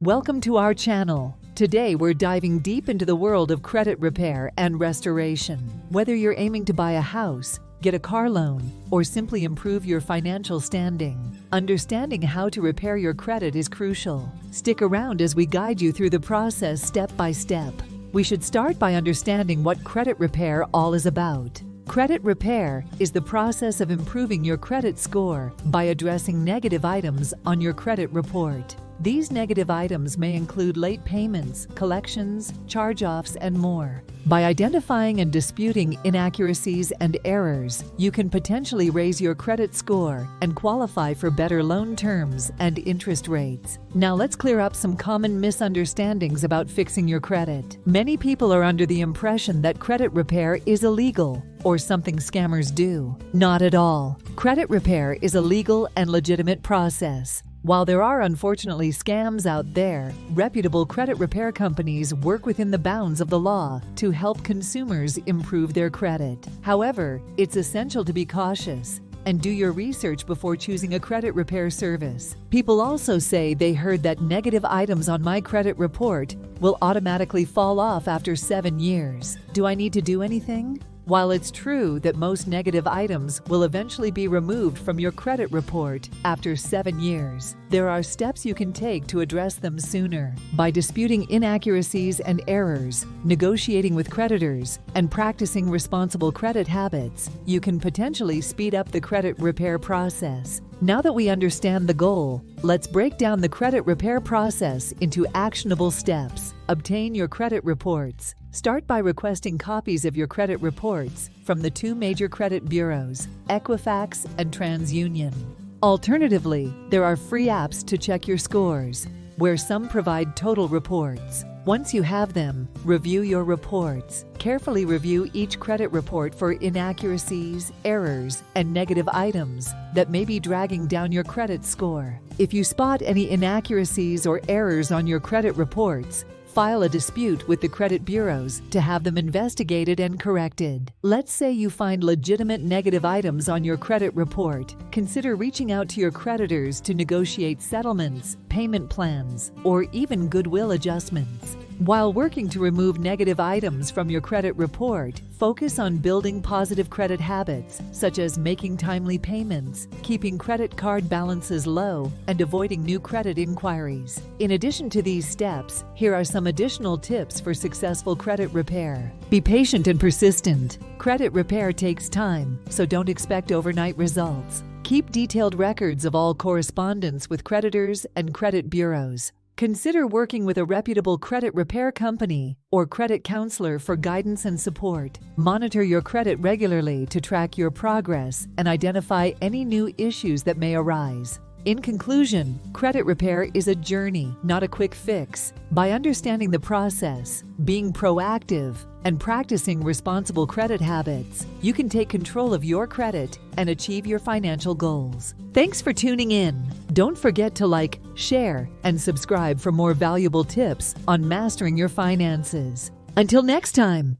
Welcome to our channel. Today we're diving deep into the world of credit repair and restoration. Whether you're aiming to buy a house, get a car loan, or simply improve your financial standing, understanding how to repair your credit is crucial. Stick around as we guide you through the process step by step. We should start by understanding what credit repair all is about. Credit repair is the process of improving your credit score by addressing negative items on your credit report. These negative items may include late payments, collections, charge-offs, and more. By identifying and disputing inaccuracies and errors, you can potentially raise your credit score and qualify for better loan terms and interest rates. Now let's clear up some common misunderstandings about fixing your credit. Many people are under the impression that credit repair is illegal or something scammers do. Not at all. Credit repair is a legal and legitimate process. While there are unfortunately scams out there, reputable credit repair companies work within the bounds of the law to help consumers improve their credit. However, it's essential to be cautious and do your research before choosing a credit repair service. People also say they heard that negative items on my credit report will automatically fall off after 7 years. Do I need to do anything? While it's true that most negative items will eventually be removed from your credit report after 7 years, there are steps you can take to address them sooner. By disputing inaccuracies and errors, negotiating with creditors, and practicing responsible credit habits, you can potentially speed up the credit repair process. Now that we understand the goal, let's break down the credit repair process into actionable steps. Obtain your credit reports. Start by requesting copies of your credit reports from the 2 major credit bureaus, Equifax and TransUnion. Alternatively, there are free apps to check your scores, where some provide total reports. Once you have them, review your reports. Carefully review each credit report for inaccuracies, errors, and negative items that may be dragging down your credit score. If you spot any inaccuracies or errors on your credit reports, file a dispute with the credit bureaus to have them investigated and corrected. Let's say you find legitimate negative items on your credit report. Consider reaching out to your creditors to negotiate settlements, payment plans, or even goodwill adjustments. While working to remove negative items from your credit report, focus on building positive credit habits, such as making timely payments, keeping credit card balances low, and avoiding new credit inquiries. In addition to these steps, here are some additional tips for successful credit repair. Be patient and persistent. Credit repair takes time, so don't expect overnight results. Keep detailed records of all correspondence with creditors and credit bureaus. Consider working with a reputable credit repair company or credit counselor for guidance and support. Monitor your credit regularly to track your progress and identify any new issues that may arise. In conclusion, credit repair is a journey, not a quick fix. By understanding the process, being proactive, and practicing responsible credit habits, you can take control of your credit and achieve your financial goals. Thanks for tuning in. Don't forget to like, share, and subscribe for more valuable tips on mastering your finances. Until next time.